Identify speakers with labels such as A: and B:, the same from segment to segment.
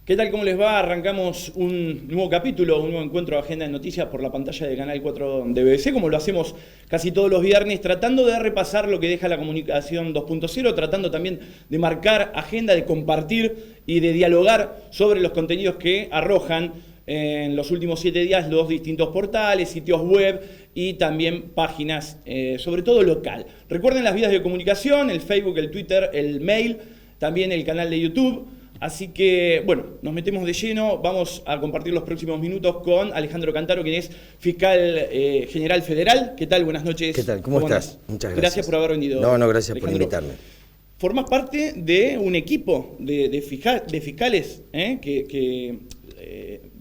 A: ¿Qué tal? ¿Cómo les va? Arrancamos un nuevo capítulo, un nuevo encuentro de Agenda de Noticias por la pantalla de Canal 4 de BBC, como lo hacemos casi todos los viernes, tratando de repasar lo que deja la comunicación 2.0, tratando también de marcar agenda, de compartir y de dialogar sobre los contenidos que arrojan en los últimos 7 días los distintos portales, sitios web y también páginas, sobre todo local. Recuerden las vías de comunicación, el Facebook, el Twitter, el mail, también el canal de YouTube. Así que, bueno, nos metemos de lleno, vamos a compartir los próximos minutos con Alejandro Cantaro, quien es fiscal general federal. ¿Qué tal? Buenas noches.
B: ¿Qué tal? ¿Cómo estás? Muchas gracias.
A: Gracias por haber venido.
B: No, gracias
A: Alejandro.
B: por invitarme.
A: Formás parte de un equipo de fiscales que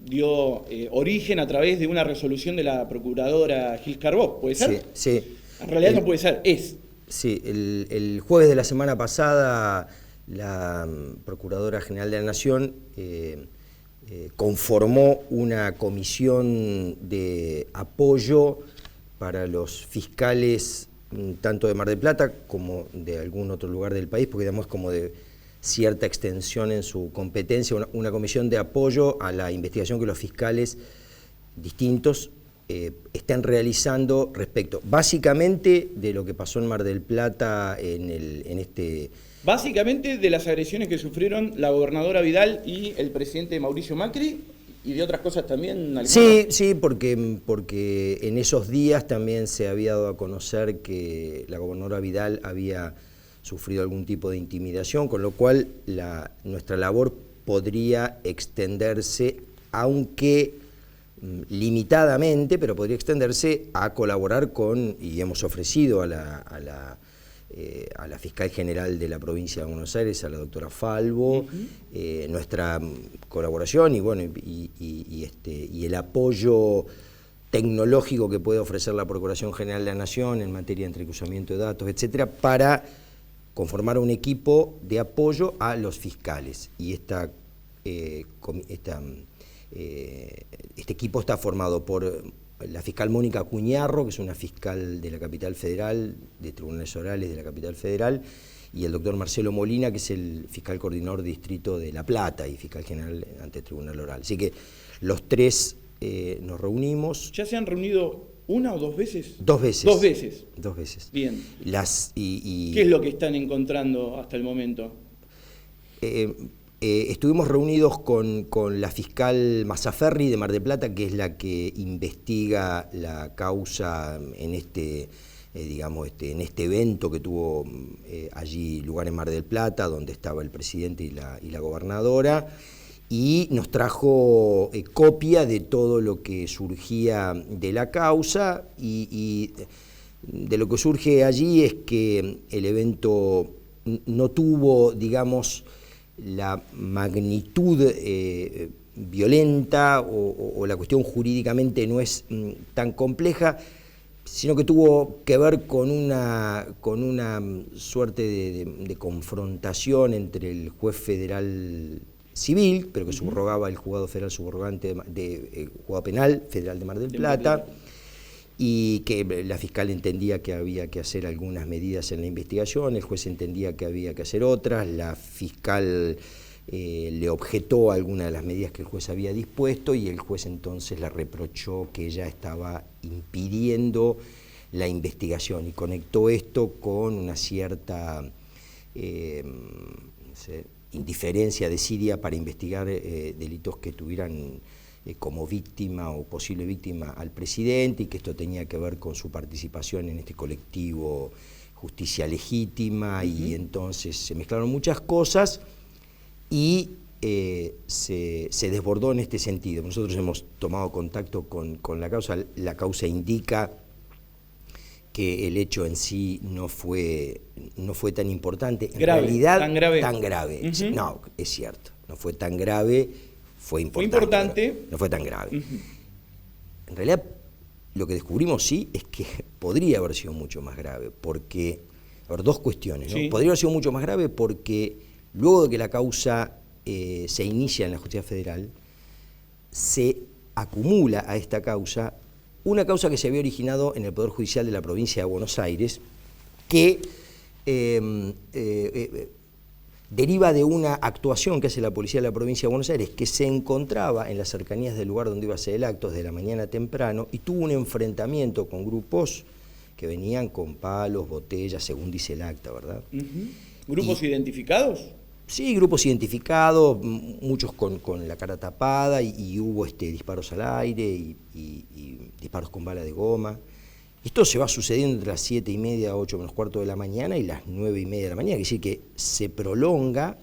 A: dio origen a través de una resolución de la procuradora Gil Carbó, ¿puede ser?
B: Sí.
A: En realidad no puede ser, es.
B: Sí, el jueves de la semana pasada la Procuradora General de la Nación conformó una comisión de apoyo para los fiscales tanto de Mar del Plata como de algún otro lugar del país, porque digamos como de cierta extensión en su competencia, una comisión de apoyo a la investigación que los fiscales distintos están realizando respecto básicamente de lo que pasó en Mar del Plata en este...
A: Básicamente de las agresiones que sufrieron la gobernadora Vidal y el presidente Mauricio Macri, y de otras cosas también.
B: Sí, porque en esos días también se había dado a conocer que la gobernadora Vidal había sufrido algún tipo de intimidación, con lo cual nuestra labor podría extenderse, aunque limitadamente, pero podría extenderse a colaborar con, y hemos ofrecido a la fiscal general de la provincia de Buenos Aires, a la doctora Falvo, nuestra colaboración y el apoyo tecnológico que puede ofrecer la Procuración General de la Nación en materia de entrecruzamiento de datos, etcétera, para conformar un equipo de apoyo a los fiscales. Y este equipo está formado por la fiscal Mónica Cuñarro, que es una fiscal de la capital federal, de tribunales orales de la capital federal, y el doctor Marcelo Molina, que es el fiscal coordinador de distrito de La Plata y fiscal general ante el tribunal oral. Así que los tres nos reunimos.
A: ¿Ya se han reunido una o dos veces?
B: Dos veces.
A: Dos veces.
B: Dos veces.
A: Bien.
B: ¿Qué
A: es lo que están encontrando hasta el momento?
B: Estuvimos reunidos con la fiscal Mazzaferri de Mar del Plata, que es la que investiga la causa en este evento que tuvo allí lugar en Mar del Plata, donde estaba el presidente y la gobernadora, y nos trajo copia de todo lo que surgía de la causa, y de lo que surge allí es que el evento no tuvo, digamos, la magnitud violenta o la cuestión jurídicamente no es tan compleja, sino que tuvo que ver con una suerte de confrontación entre el juez federal civil, pero que subrogaba el juzgado federal subrogante juzgado penal federal de Mar del Plata, y que la fiscal entendía que había que hacer algunas medidas en la investigación, el juez entendía que había que hacer otras, la fiscal le objetó algunas de las medidas que el juez había dispuesto y el juez entonces le reprochó que ella estaba impidiendo la investigación y conectó esto con una cierta indiferencia de Siria para investigar delitos que tuvieran como víctima o posible víctima al presidente, y que esto tenía que ver con su participación en este colectivo Justicia Legítima, y entonces se mezclaron muchas cosas y se desbordó en este sentido. Nosotros hemos tomado contacto con la causa indica que el hecho en sí no fue tan importante, en realidad tan grave. No, es cierto, no fue tan grave. Fue importante. No fue tan grave. En realidad, lo que descubrimos sí es que podría haber sido mucho más grave, porque, dos cuestiones, ¿no? Sí. Podría haber sido mucho más grave porque luego de que la causa se inicia en la justicia federal, se acumula a esta causa una causa que se había originado en el Poder Judicial de la provincia de Buenos Aires, que deriva de una actuación que hace la policía de la provincia de Buenos Aires, que se encontraba en las cercanías del lugar donde iba a ser el acto desde la mañana temprano y tuvo un enfrentamiento con grupos que venían con palos, botellas, según dice el acta, ¿verdad?
A: ¿Grupos identificados?
B: Sí, grupos identificados, muchos con la cara tapada, y hubo disparos al aire y disparos con bala de goma. Esto se va sucediendo entre las 7:30, 8 menos cuarto de la mañana y las 9:30 de la mañana, es decir, que se prolonga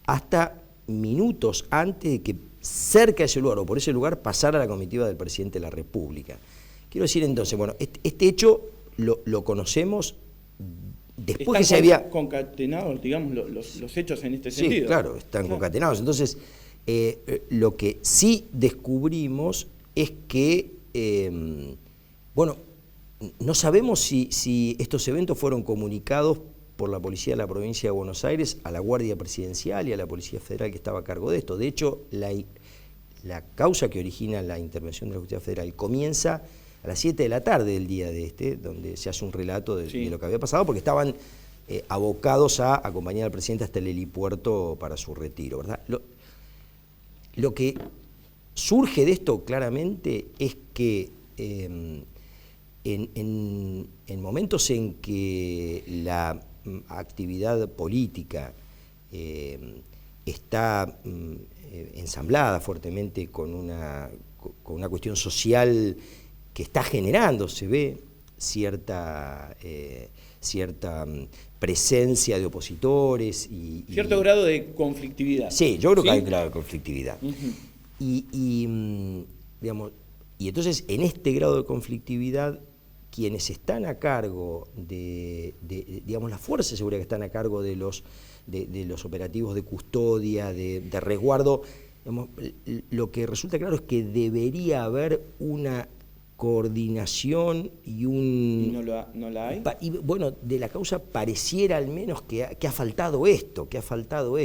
B: hasta minutos antes de que cerca de ese lugar o por ese lugar pasara la comitiva del presidente de la República. Quiero decir entonces, bueno, este hecho lo conocemos después que se había...
A: concatenados, digamos, los hechos en este sentido.
B: Sí, claro, están concatenados. Entonces, lo que sí descubrimos es que, bueno, no sabemos si estos eventos fueron comunicados por la policía de la provincia de Buenos Aires a la Guardia Presidencial y a la Policía Federal que estaba a cargo de esto. De hecho, la causa que origina la intervención de la Justicia Federal comienza a las 7 de la tarde del día donde se hace un relato de lo que había pasado, porque estaban abocados a acompañar al presidente hasta el helipuerto para su retiro, ¿verdad? Lo que surge de esto claramente es que en momentos en que la actividad política está ensamblada fuertemente con una cuestión social que está generando, se ve cierta presencia de opositores
A: cierto grado de conflictividad.
B: Sí, yo creo que hay un grado de conflictividad. Digamos, y entonces en este grado de conflictividad, quienes están a cargo digamos, las fuerzas de seguridad que están a cargo de los operativos de custodia, de resguardo, digamos, lo que resulta claro es que debería haber una coordinación y un...
A: ¿No la hay?
B: Y bueno, de la causa pareciera al menos que ha faltado esto, que ha faltado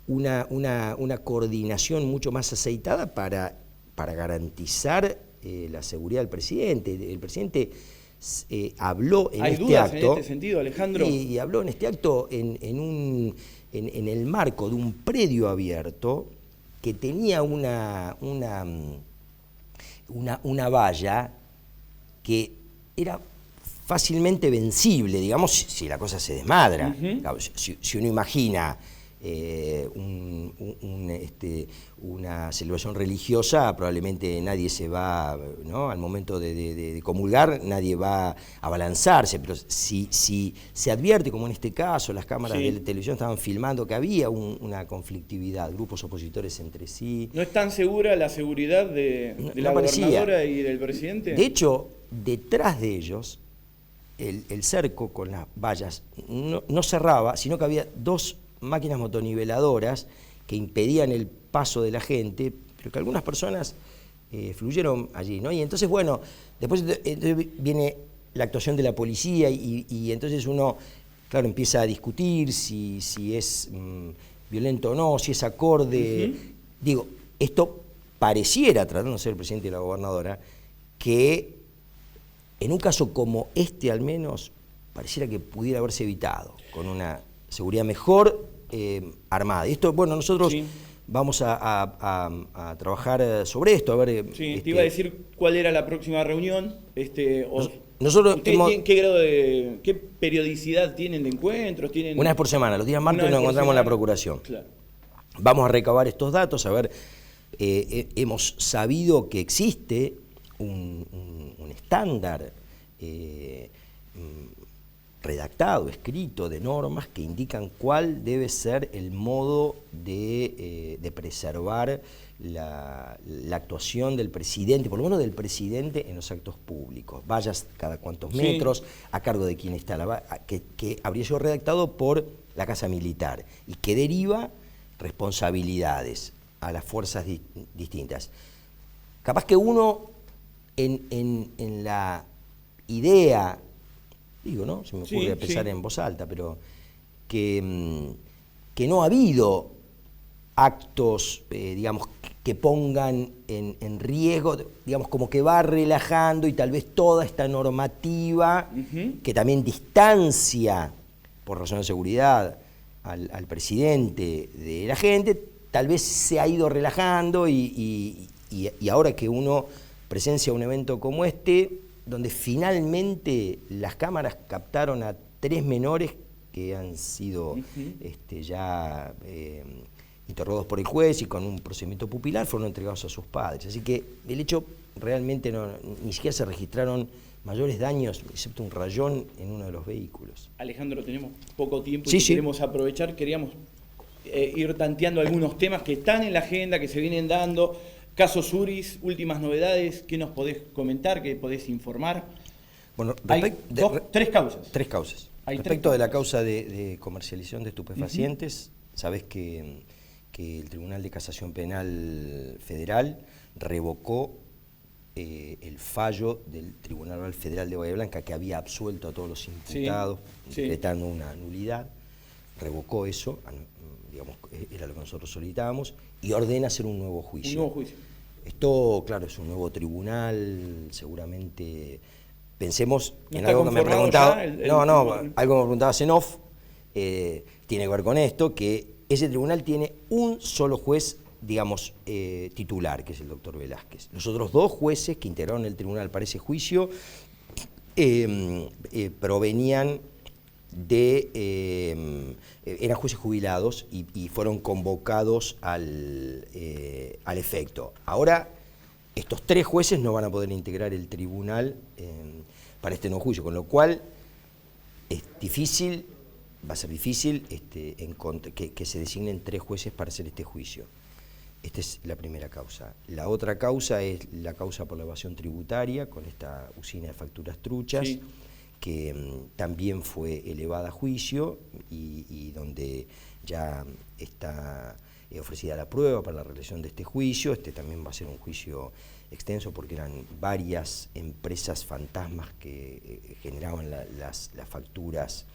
B: una coordinación mucho más aceitada para garantizar la seguridad del presidente. El presidente habló en este acto... ¿Hay dudas
A: en este sentido, Alejandro?
B: Y habló en este acto en el marco de un predio abierto que tenía una valla que era fácilmente vencible, digamos, si la cosa se desmadra. Claro, si uno imagina una celebración religiosa, probablemente nadie se va, ¿no? Al momento de comulgar, nadie va a abalanzarse, pero si se advierte, como en este caso, las cámaras de la televisión estaban filmando que había una conflictividad, grupos opositores entre sí.
A: ¿No es tan segura la seguridad de la gobernadora y del presidente?
B: De hecho, detrás de ellos, el cerco con las vallas no cerraba, sino que había dos máquinas motoniveladoras que impedían el paso de la gente, pero que algunas personas fluyeron allí, ¿no? Y entonces, bueno, después viene la actuación de la policía y entonces uno, claro, empieza a discutir si es violento o no, si es acorde. Digo, esto pareciera, tratando de ser el presidente y la gobernadora, que en un caso como este al menos, pareciera que pudiera haberse evitado, con una seguridad mejor armada. Y esto, bueno, nosotros vamos a trabajar sobre esto. A ver,
A: te iba a decir cuál era la próxima reunión.
B: Nosotros
A: ¿Qué periodicidad tienen de encuentros?
B: Una vez por semana, los días martes nos encontramos en la Procuración.
A: Claro.
B: Vamos a recabar estos datos, a ver, hemos sabido que existe un estándar redactado, escrito, de normas que indican cuál debe ser el modo de preservar la actuación del presidente, por lo menos del presidente en los actos públicos. Vallas cada cuantos metros, a cargo de quién está que habría sido redactado por la Casa Militar y que deriva responsabilidades a las fuerzas distintas. Capaz que uno en la idea, digo, ¿no? Se me ocurre pensar en voz alta, pero que no ha habido actos, digamos, que pongan en riesgo, digamos, como que va relajando y tal vez toda esta normativa que también distancia, por razones de seguridad, al presidente de la gente, tal vez se ha ido relajando y ahora que uno presencia un evento como este, donde finalmente las cámaras captaron a 3 menores que han sido ya interrogados por el juez y con un procedimiento pupilar, fueron entregados a sus padres. Así que el hecho realmente ni siquiera se registraron mayores daños, excepto un rayón en uno de los vehículos.
A: Alejandro, tenemos poco tiempo
B: Sí,
A: y
B: sí.
A: queremos aprovechar, queríamos ir tanteando algunos temas que están en la agenda, que se vienen dando. Caso Suris, últimas novedades, ¿qué nos podés comentar, qué podés informar?
B: Bueno,
A: Hay 3 causas.
B: 3 causas.
A: Hay
B: Respecto
A: 3
B: de la
A: causas.
B: causa de comercialización de estupefacientes, sabés que el Tribunal de Casación Penal Federal revocó el fallo del Tribunal Oral Federal de Bahía Blanca, que había absuelto a todos los imputados, decretando una nulidad, revocó eso, digamos, era lo que nosotros solicitábamos, y ordena hacer un nuevo juicio.
A: Un nuevo juicio.
B: Esto, claro, es un nuevo tribunal, seguramente, pensemos
A: ¿No
B: en
A: está
B: algo que me
A: conformado
B: preguntaba,
A: ya el
B: algo que me preguntaba Zenov, tiene que ver con esto, que ese tribunal tiene un solo juez, digamos, titular, que es el doctor Velázquez. Los otros 2 jueces que integraron el tribunal para ese juicio provenían eran jueces jubilados y fueron convocados al efecto. Ahora, estos 3 jueces no van a poder integrar el tribunal para este nuevo juicio, con lo cual es difícil, va a ser difícil que se designen 3 jueces para hacer este juicio. Esta es la primera causa. La otra causa es la causa por la evasión tributaria, con esta usina de facturas truchas,
A: Sí.
B: que también fue elevada a juicio y donde ya está ofrecida la prueba para la realización de este juicio. Este también va a ser un juicio extenso porque eran varias empresas fantasmas que generaban las facturas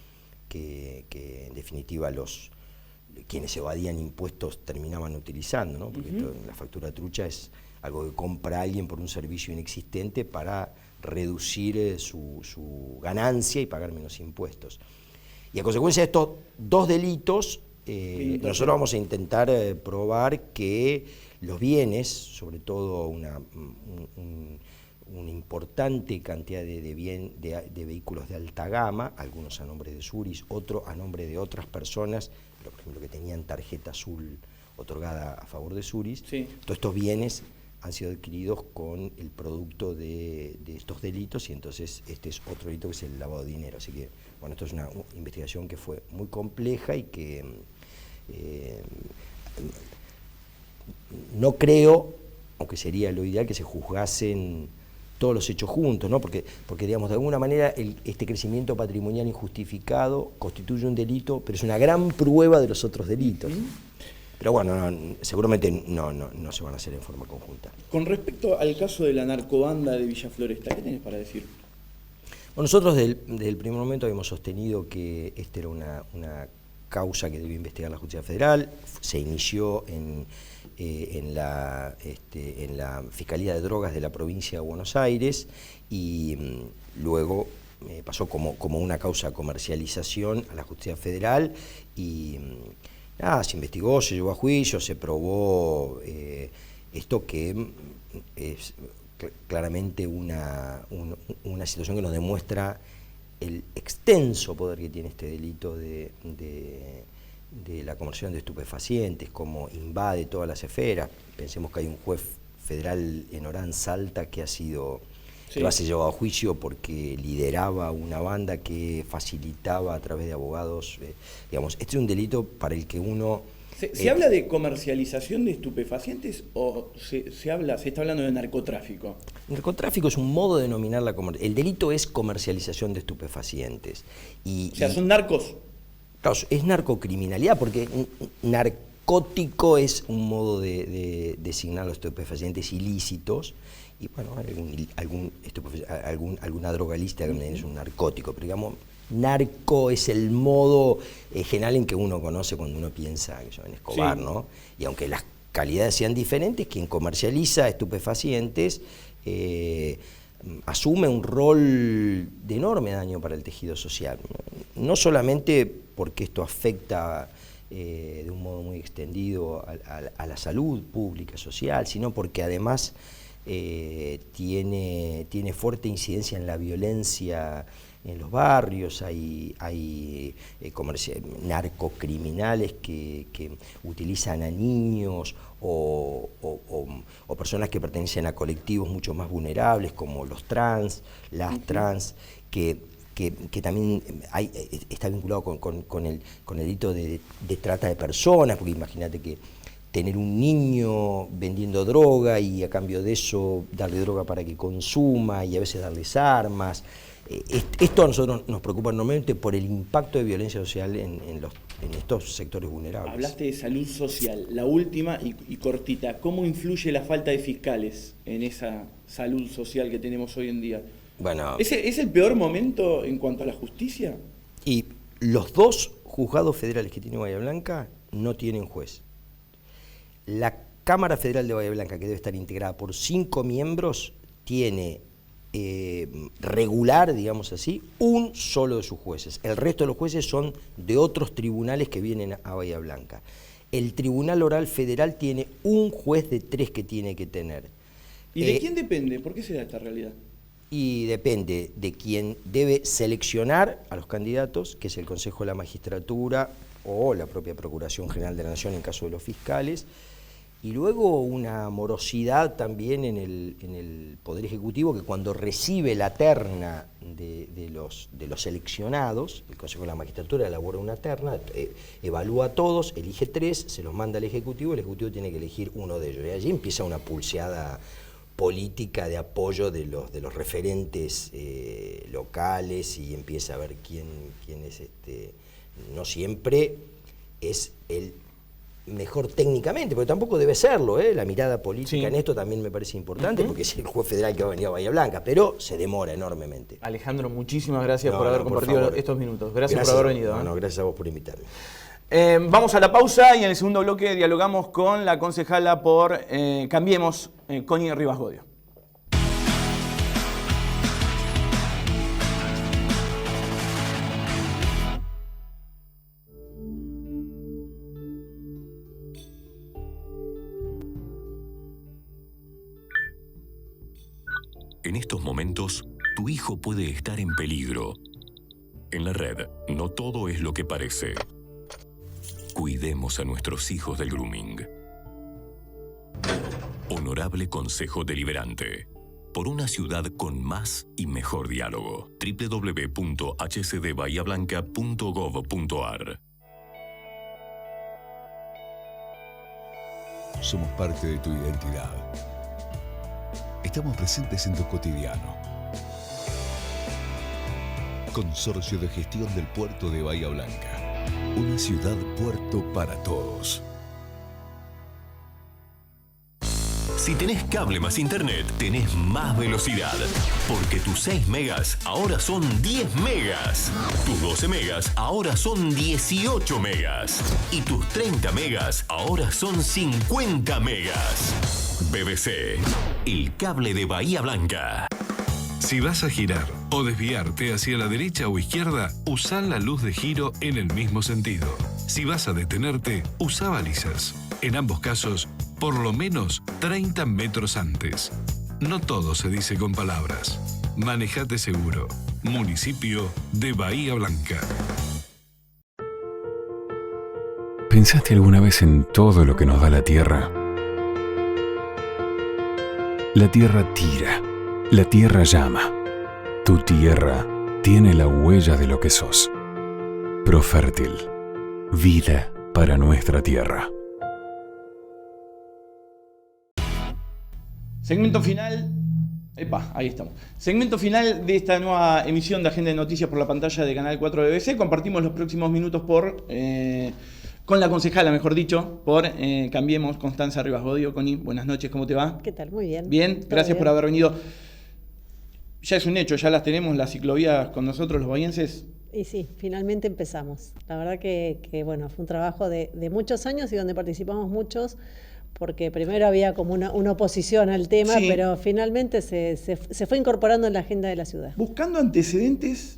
B: que en definitiva quienes evadían impuestos terminaban utilizando, ¿no? Porque la factura trucha es algo que compra alguien por un servicio inexistente para reducir su ganancia y pagar menos impuestos. Y a consecuencia de estos 2 delitos, nosotros vamos a intentar probar que los bienes, sobre todo una importante cantidad de vehículos de alta gama, algunos a nombre de Suris, otros a nombre de otras personas, por ejemplo, que tenían tarjeta azul otorgada a favor de Suris, todos estos bienes han sido adquiridos con el producto de estos delitos, y entonces este es otro delito que es el lavado de dinero. Así que, bueno, esto es una investigación que fue muy compleja y que no creo, aunque sería lo ideal, que se juzgasen todos los hechos juntos, ¿no? Porque digamos, de alguna manera este crecimiento patrimonial injustificado constituye un delito, pero es una gran prueba de los otros delitos. Pero bueno, seguramente no se van a hacer en forma conjunta.
A: Con respecto al caso de la narcobanda de Villa Floresta, ¿qué tenés para decir?
B: Bueno, nosotros desde el primer momento habíamos sostenido que esta era una causa que debía investigar la Justicia Federal. Se inició en la Fiscalía de Drogas de la provincia de Buenos Aires y luego pasó como una causa de comercialización a la Justicia Federal y se investigó, se llevó a juicio, se probó esto que es claramente una situación que nos demuestra el extenso poder que tiene este delito de la comercialización de estupefacientes, cómo invade todas las esferas. Pensemos que hay un juez federal en Orán, Salta, que va a ser llevado a juicio porque lideraba una banda que facilitaba a través de abogados, digamos, este es un delito para el que uno...
A: ¿Se habla de comercialización de estupefacientes o se está hablando de narcotráfico?
B: El narcotráfico es un modo de denominar la comercialización. El delito es comercialización de estupefacientes.
A: O sea, son narcos.
B: Claro, es narcocriminalidad, porque narcótico es un modo de designar los estupefacientes ilícitos, y bueno, alguna droga ilícita también es un narcótico, pero digamos, narco es el modo general en que uno conoce cuando uno piensa en Escobar, ¿no? Y aunque las calidades sean diferentes, quien comercializa estupefacientes asume un rol de enorme daño para el tejido social. No solamente porque esto afecta de un modo muy extendido a la salud pública, social, sino porque además tiene fuerte incidencia en la violencia en los barrios. Hay narcocriminales que utilizan a niños o personas que pertenecen a colectivos mucho más vulnerables, como los trans, las trans, que también está vinculado con el delito de trata de personas, porque imagínate que tener un niño vendiendo droga y a cambio de eso darle droga para que consuma y a veces darles armas. Esto a nosotros nos preocupa normalmente por el impacto de violencia social en estos sectores vulnerables.
A: Hablaste de salud social, la última y cortita. ¿Cómo influye la falta de fiscales en esa salud social que tenemos hoy en día?
B: Bueno,
A: ¿Es el peor momento en cuanto a la justicia?
B: Y los 2 juzgados federales que tiene Bahía Blanca no tienen juez. La Cámara Federal de Bahía Blanca, que debe estar integrada por 5 miembros, tiene regular, digamos así, un solo de sus jueces. El resto de los jueces son de otros tribunales que vienen a Bahía Blanca. El Tribunal Oral Federal tiene un juez de 3 que tiene que tener.
A: ¿Y de quién depende? ¿Por qué se da esta realidad?
B: Y depende de quien debe seleccionar a los candidatos, que es el Consejo de la Magistratura o la propia Procuración General de la Nación en caso de los fiscales. Y luego una morosidad también en el Poder Ejecutivo, que cuando recibe la terna de los seleccionados, el Consejo de la Magistratura elabora una terna, evalúa a todos, elige 3, se los manda al Ejecutivo, el Ejecutivo tiene que elegir uno de ellos. Y allí empieza una pulseada política de apoyo de los referentes locales, y empieza a ver quién es, no siempre es el mejor técnicamente, porque tampoco debe serlo, la mirada política en esto también me parece importante, porque es el juez federal que va a venir a Bahía Blanca, pero se demora enormemente.
A: Alejandro, muchísimas gracias por haber compartido estos minutos. Gracias por haber venido.
B: Bueno, gracias a vos por invitarme.
A: Vamos a la pausa y en el segundo bloque dialogamos con la concejala por Cambiemos, Connie Rivas Bodio.
C: En estos momentos, tu hijo puede estar en peligro. En la red, no todo es lo que parece. Cuidemos a nuestros hijos del grooming. Honorable Consejo Deliberante. Por una ciudad con más y mejor diálogo. www.hdbahiablanca.gov.ar.
D: Somos parte de tu identidad. Estamos presentes en tu cotidiano. Consorcio de Gestión del Puerto de Bahía Blanca. Una ciudad puerto para todos.
C: Si tenés cable más internet, tenés más velocidad. Porque tus 6 megas ahora son 10 megas. Tus 12 megas ahora son 18 megas. Y tus 30 megas ahora son 50 megas. BBC, el cable de Bahía Blanca.
E: Si vas a girar o desviarte hacia la derecha o izquierda, usa la luz de giro en el mismo sentido. Si vas a detenerte, usa balizas. En ambos casos, por lo menos 30 metros antes. No todo se dice con palabras. Manejate seguro. Municipio de Bahía Blanca. ¿Pensaste alguna vez en todo lo que nos da la tierra? La tierra tira, la tierra llama. Tu tierra tiene la huella de lo que sos. Profértil, vida para nuestra tierra.
A: Segmento final. Ahí estamos. Segmento final de esta nueva emisión de Agenda de Noticias por la pantalla de Canal 4 de BBC. Compartimos los próximos minutos con la concejala, mejor dicho, por Cambiemos, Constanza Rivas Bodio. Connie, buenas noches, ¿cómo te va?
F: ¿Qué tal? Muy bien.
A: Bien, gracias por haber venido. Ya es un hecho, ya las tenemos, las ciclovías con nosotros, los bahienses.
F: Y sí, finalmente empezamos. La verdad que bueno, fue un trabajo de muchos años y donde participamos muchos, porque primero había como una oposición al tema, sí, pero finalmente se fue incorporando en la agenda de la ciudad.
A: Buscando antecedentes,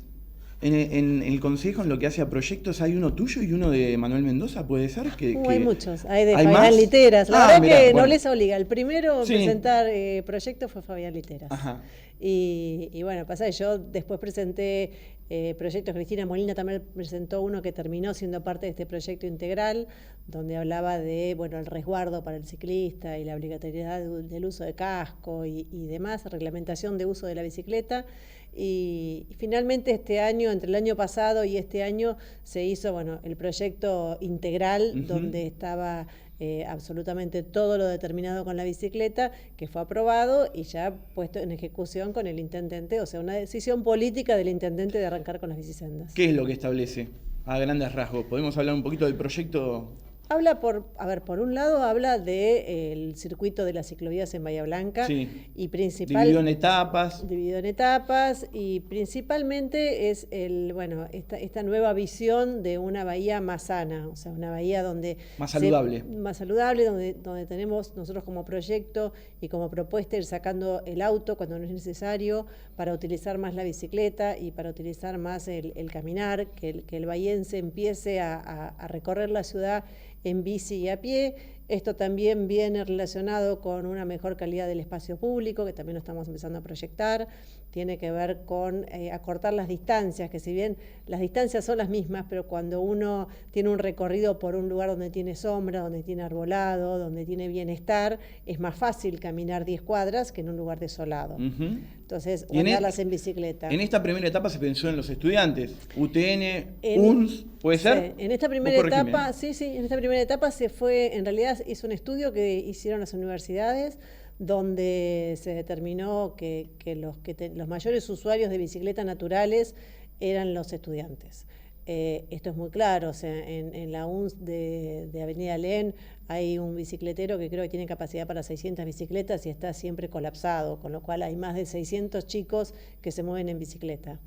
A: En el Consejo, en lo que hace a proyectos, hay uno tuyo y uno de Manuel Mendoza, ¿puede ser?
F: Hay muchos, hay de
A: ¿Hay
F: Fabián
A: más?
F: Literas. La verdad
A: mirá,
F: que
A: bueno.
F: no les obliga. El primero en
A: Sí.
F: presentar proyectos fue Fabián Literas.
A: Ajá.
F: Y bueno, pasa que yo después presenté proyectos. Cristina Molina también presentó uno que terminó siendo parte de este proyecto integral, donde hablaba de el resguardo para el ciclista y la obligatoriedad del uso de casco y demás, reglamentación de uso de la bicicleta. Y finalmente este año, entre el año pasado y este año, se hizo el proyecto integral, donde estaba absolutamente todo lo determinado con la bicicleta, que fue aprobado y ya puesto en ejecución con el intendente, o sea, una decisión política del intendente de arrancar con las bicisendas.
A: ¿Qué es lo que establece a grandes rasgos? ¿Podemos hablar un poquito del proyecto?
F: Habla por un lado habla del circuito de las ciclovías en Bahía Blanca,
A: Sí.
F: y
A: Dividido en etapas.
F: Dividido en etapas, y principalmente es esta nueva visión de una bahía más sana, o sea, una bahía donde
A: Más saludable.
F: donde tenemos nosotros como proyecto y como propuesta ir sacando el auto cuando no es necesario, para utilizar más la bicicleta y para utilizar más el caminar, que el bahiense empiece a recorrer la ciudad en bici y a pie. Esto también viene relacionado con una mejor calidad del espacio público, que también lo estamos empezando a proyectar. Tiene que ver con acortar las distancias, que si bien las distancias son las mismas, pero cuando uno tiene un recorrido por un lugar donde tiene sombra, donde tiene arbolado, donde tiene bienestar, es más fácil caminar 10 cuadras que en un lugar desolado.
A: Uh-huh.
F: Entonces,
A: Y
F: andarlas en bicicleta.
A: En esta primera etapa se pensó en los estudiantes, UTN, UNS, ¿puede ser?
F: Sí, en esta primera etapa, en esta primera etapa se fue, en realidad es un estudio que hicieron las universidades, donde se determinó que los mayores usuarios de bicicletas naturales eran los estudiantes. Esto es muy claro, o sea, en la UNS de Avenida Alén hay un bicicletero que creo que tiene capacidad para 600 bicicletas y está siempre colapsado, con lo cual hay más de 600 chicos que se mueven en bicicleta.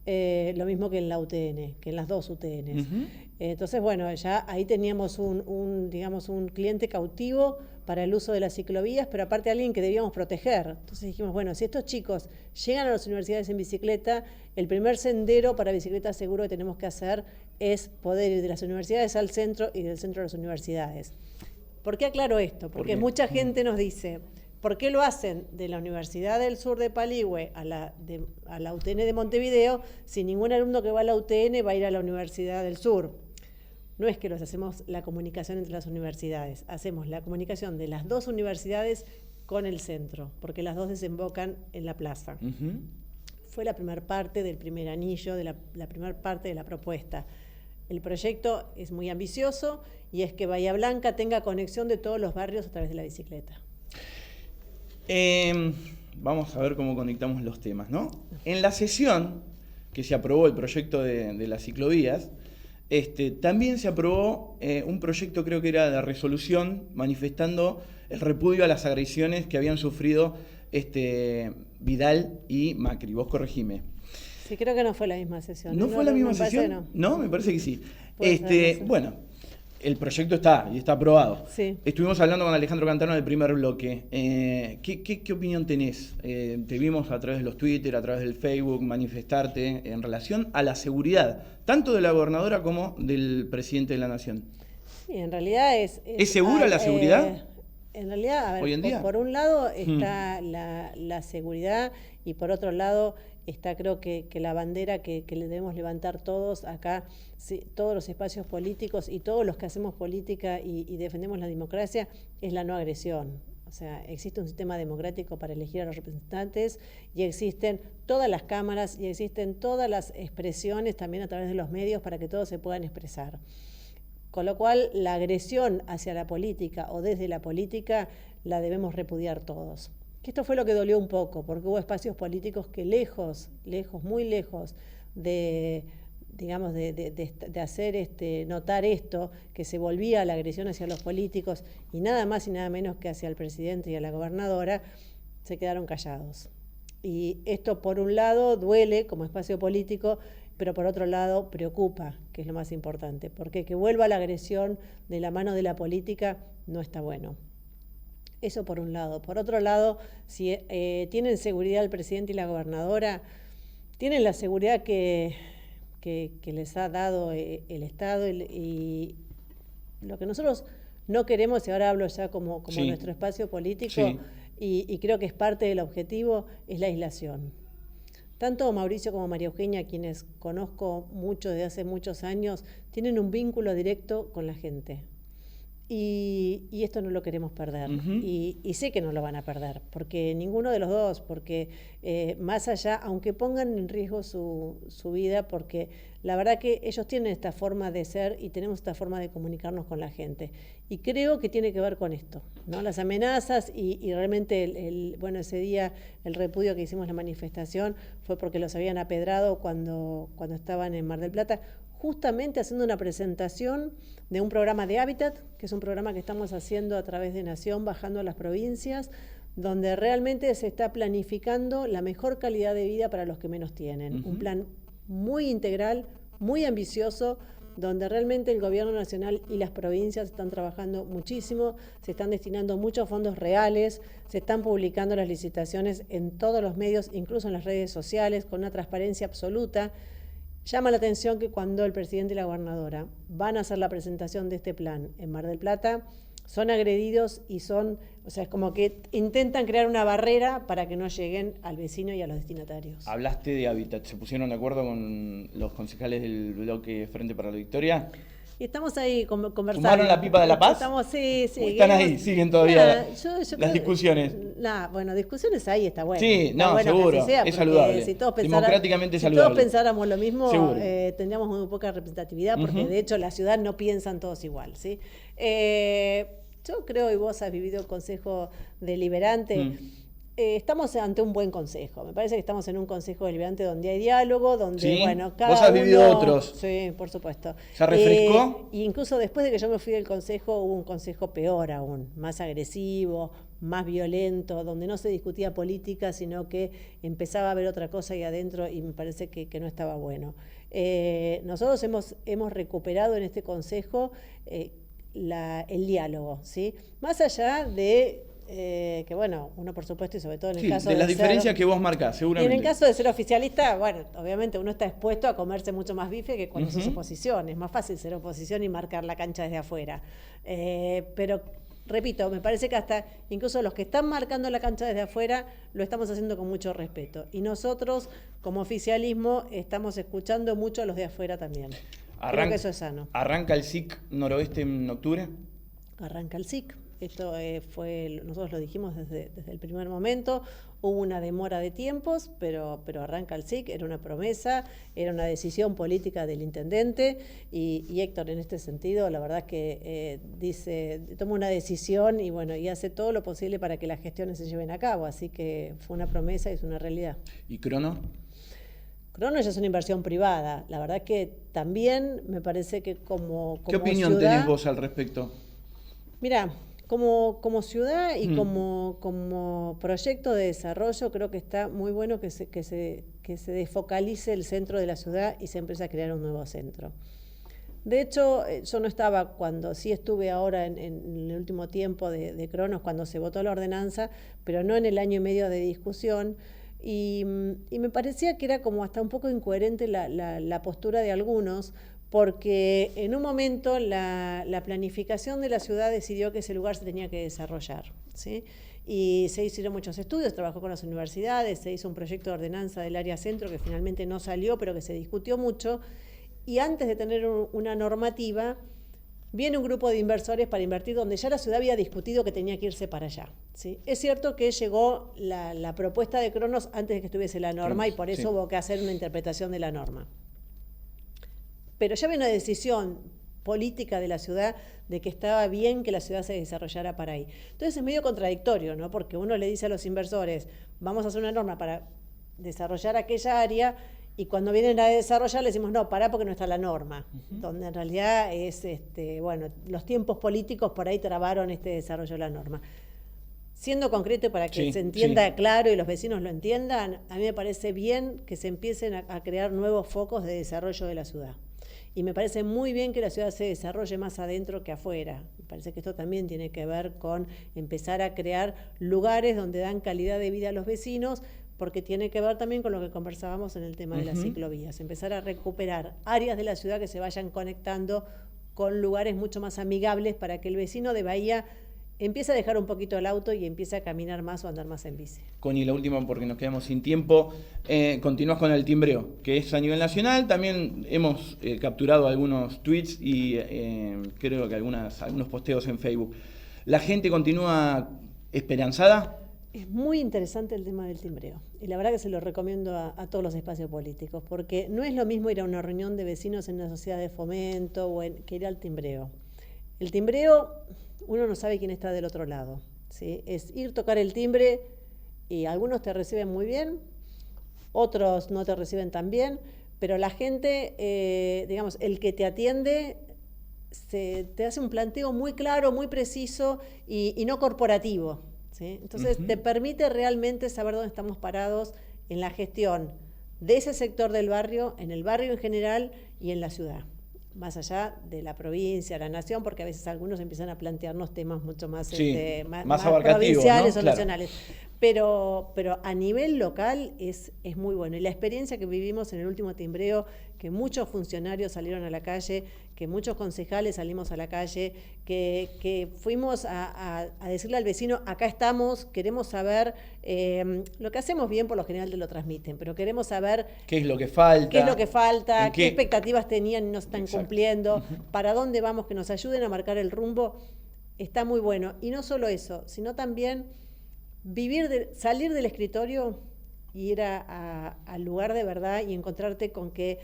F: Lo mismo que en la UTN, que en las dos UTNs.
A: Uh-huh.
F: Entonces, ya ahí teníamos un cliente cautivo para el uso de las ciclovías, pero aparte alguien que debíamos proteger. Entonces dijimos, si estos chicos llegan a las universidades en bicicleta, el primer sendero para bicicleta seguro que tenemos que hacer es poder ir de las universidades al centro y del centro a las universidades. ¿Por qué aclaro esto? Porque mucha gente nos dice, ¿por qué lo hacen de la Universidad del Sur de Paligüe a la UTN de Montevideo si ningún alumno que va a la UTN va a ir a la Universidad del Sur? No es que los hacemos la comunicación entre las universidades, hacemos la comunicación de las dos universidades con el centro, porque las dos desembocan en la plaza.
A: Uh-huh.
F: Fue la primera parte del primer anillo, de la primera parte de la propuesta. El proyecto es muy ambicioso y es que Bahía Blanca tenga conexión de todos los barrios a través de la bicicleta.
A: Vamos a ver cómo conectamos los temas, ¿no? En la sesión que se aprobó el proyecto de las ciclovías, también se aprobó un proyecto, creo que era de resolución, manifestando el repudio a las agresiones que habían sufrido Vidal y Macri. Vos corregime.
F: Sí, creo que no fue la misma sesión.
A: ¿No fue la misma sesión? No, me parece que sí. Bueno, el proyecto está aprobado.
F: Sí.
A: Estuvimos hablando con Alejandro Cantano en el primer bloque. ¿Qué opinión tenés? Te vimos a través de los Twitter, a través del Facebook, manifestarte en relación a la seguridad, tanto de la gobernadora como del presidente de la Nación.
F: Sí, en realidad ¿Es
A: segura la seguridad?
F: En realidad, a ver,
A: hoy en día.
F: Por un lado está la seguridad y por otro lado está, creo que la bandera que le debemos levantar todos acá, sí, todos los espacios políticos y todos los que hacemos política y defendemos la democracia, es la no agresión. O sea, existe un sistema democrático para elegir a los representantes y existen todas las cámaras y existen todas las expresiones también a través de los medios para que todos se puedan expresar. Con lo cual, la agresión hacia la política o desde la política la debemos repudiar todos. Que esto fue lo que dolió un poco, porque hubo espacios políticos que muy lejos de hacer notar esto, que se volvía la agresión hacia los políticos y nada más y nada menos que hacia el presidente y a la gobernadora, se quedaron callados. Y esto, por un lado, duele como espacio político, pero por otro lado preocupa, que es lo más importante, porque que vuelva la agresión de la mano de la política no está bueno. Eso por un lado. Por otro lado, si tienen seguridad el presidente y la gobernadora, tienen la seguridad que que les ha dado el Estado y lo que nosotros no queremos, y ahora hablo ya como
A: Sí.
F: nuestro espacio político,
A: Sí.
F: y creo que es parte del objetivo, es la aislación. Tanto Mauricio como María Eugenia, quienes conozco mucho desde hace muchos años, tienen un vínculo directo con la gente. Y esto no lo queremos perder.
A: Ujú.
F: Y sé que no lo van a perder, porque ninguno de los dos, porque más allá, aunque pongan en riesgo su vida, porque la verdad que ellos tienen esta forma de ser y tenemos esta forma de comunicarnos con la gente. Y creo que tiene que ver con esto, ¿no? Las amenazas y realmente, bueno, ese día el repudio que hicimos la manifestación fue porque los habían apedrado cuando estaban en Mar del Plata, justamente haciendo una presentación de un programa de Hábitat, que es un programa que estamos haciendo a través de Nación, bajando a las provincias, donde realmente se está planificando la mejor calidad de vida para los que menos tienen. Un plan muy integral, muy ambicioso, donde realmente el gobierno nacional y las provincias están trabajando muchísimo, se están destinando muchos fondos reales, se están publicando las licitaciones en todos los medios, incluso en las redes sociales, con una transparencia absoluta. Llama la atención que cuando el presidente y la gobernadora van a hacer la presentación de este plan en Mar del Plata, son agredidos y o sea, es como que intentan crear una barrera para que no lleguen al vecino y a los destinatarios.
A: Hablaste de Hábitat, ¿se pusieron de acuerdo con los concejales del bloque Frente para la Victoria?
F: Y estamos ahí conversando.
A: ¿Fumaron la pipa de la paz?
F: Sí.
A: ¿Están ahí? ¿Siguen todavía las discusiones?
F: Bueno, discusiones ahí está bueno.
A: Sí,
F: Está
A: no,
F: bueno
A: seguro,
F: que así sea,
A: es
F: porque
A: saludable.
F: Si todos
A: Democráticamente
F: si
A: saludable.
F: todos pensáramos lo mismo,
A: Seguro.
F: tendríamos muy poca representatividad, porque de hecho la ciudad no piensan todos igual, ¿sí? Yo creo, y vos has vivido el Consejo Deliberante, estamos ante un buen consejo. Me parece que estamos en un consejo deliberante donde hay diálogo, donde,
A: Sí,
F: bueno, cada
A: vos has vivido
F: uno-
A: otros.
F: Sí, por supuesto.
A: ¿Se refrescó?
F: Y incluso después de que yo me fui del consejo, hubo un consejo peor aún, más agresivo, más violento, donde no se discutía política, sino que empezaba a haber otra cosa ahí adentro y me parece que no estaba bueno. Nosotros hemos recuperado en este consejo el diálogo, ¿sí? Más allá de que, bueno, uno por supuesto, y sobre todo en el
A: Sí,
F: caso
A: de las
F: ser-
A: diferencias que vos marcás,
F: y
A: seguramente.
F: en el caso de ser oficialista, bueno, obviamente uno está expuesto a comerse mucho más bife que cuando sos oposición. Es más fácil ser oposición y marcar la cancha desde afuera. Pero, repito, me parece que hasta incluso los que están marcando la cancha desde afuera lo estamos haciendo con mucho respeto. Y nosotros, como oficialismo, estamos escuchando mucho a los de afuera también. Creo que eso es sano.
A: ¿Arranca el SIC Noroeste en octubre?
F: Arranca el SIC. Esto nosotros lo dijimos desde el primer momento, hubo una demora de tiempos, pero arranca el SIC, era una promesa, era una decisión política del intendente y Héctor en este sentido, la verdad es que toma una decisión y bueno, y hace todo lo posible para que las gestiones se lleven a cabo, así que fue una promesa y es una realidad.
A: ¿Y Crono?
F: Crono ya es una inversión privada, la verdad que también me parece que como
A: ¿Qué opinión
F: ciudad,
A: tenés vos al respecto?
F: Mira, como ciudad y como proyecto de desarrollo, creo que está muy bueno que se desfocalice el centro de la ciudad y se empiece a crear un nuevo centro. De hecho, yo no estaba cuando, sí estuve ahora en el último tiempo de Cronos, cuando se votó la ordenanza, pero no en el año y medio de discusión, y me parecía que era como hasta un poco incoherente la postura de algunos, porque en un momento la planificación de la ciudad decidió que ese lugar se tenía que desarrollar, ¿sí? Y se hicieron muchos estudios, trabajó con las universidades, se hizo un proyecto de ordenanza del área centro que finalmente no salió, pero que se discutió mucho, y antes de tener una normativa, viene un grupo de inversores para invertir donde ya la ciudad había discutido que tenía que irse para allá, ¿sí? Es cierto que llegó la propuesta de Cronos antes de que estuviese la norma y por eso hubo que hacer una interpretación de la norma. Pero ya había una decisión política de la ciudad de que estaba bien que la ciudad se desarrollara para ahí. Entonces es medio contradictorio, ¿no? Porque uno le dice a los inversores, vamos a hacer una norma para desarrollar aquella área, y cuando vienen a desarrollar le decimos, no, pará porque no está la norma. Donde en realidad es, bueno, los tiempos políticos por ahí trabaron este desarrollo de la norma. Siendo concreto para que se entienda claro y los vecinos lo entiendan, a mí me parece bien que se empiecen a crear nuevos focos de desarrollo de la ciudad. Y me parece muy bien que la ciudad se desarrolle más adentro que afuera. Me parece que esto también tiene que ver con empezar a crear lugares donde dan calidad de vida a los vecinos, porque tiene que ver también con lo que conversábamos en el tema de las ciclovías, empezar a recuperar áreas de la ciudad que se vayan conectando con lugares mucho más amigables para que el vecino de Bahía empiece a dejar un poquito el auto y empiece a caminar más o andar más en bici.
A: Connie, la última porque nos quedamos sin tiempo. Continúas con el timbreo, que es a nivel nacional. También hemos capturado algunos tweets y creo que algunos posteos en Facebook. ¿La gente continúa esperanzada?
F: Es muy interesante el tema del timbreo y la verdad que se lo recomiendo a todos los espacios políticos, porque no es lo mismo ir a una reunión de vecinos en una sociedad de fomento que ir al timbreo. El timbreo, uno no sabe quién está del otro lado, ¿sí? Es ir, tocar el timbre y algunos te reciben muy bien, otros no te reciben tan bien, pero la gente, digamos, el que te atiende te hace un planteo muy claro, muy preciso y no corporativo, ¿sí? Entonces te permite realmente saber dónde estamos parados en la gestión de ese sector del barrio, en el barrio en general y en la ciudad, más allá de la provincia, la nación, porque a veces algunos empiezan a plantearnos temas mucho más, más provinciales, ¿no? O nacionales. Pero a nivel local es muy bueno. Y la experiencia que vivimos en el último timbreo, que muchos funcionarios salieron a la calle, que muchos concejales salimos a la calle, que fuimos a decirle al vecino, acá estamos, queremos saber, lo que hacemos bien por lo general te lo transmiten, pero queremos saber
A: qué es lo que falta,
F: qué expectativas tenían y no están cumpliendo, para dónde vamos, que nos ayuden a marcar el rumbo. Está muy bueno. Y no solo eso, sino también salir del escritorio y ir al lugar de verdad y encontrarte con que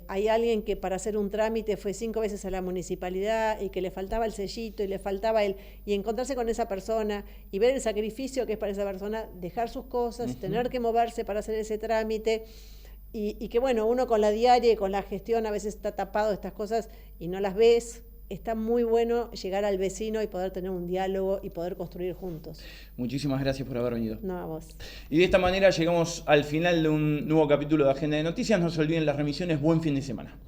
F: hay alguien que para hacer un trámite fue 5 veces a la municipalidad y que le faltaba el sellito y le faltaba y encontrarse con esa persona y ver el sacrificio que es para esa persona dejar sus cosas, tener que moverse para hacer ese trámite y que bueno, uno con la diaria y con la gestión a veces está tapado de estas cosas y no las ves. Está muy bueno llegar al vecino y poder tener un diálogo y poder construir juntos.
A: Muchísimas gracias por haber venido.
F: No, a vos.
A: Y de esta manera llegamos al final de un nuevo capítulo de Agenda de Noticias. No se olviden las remisiones. Buen fin de semana.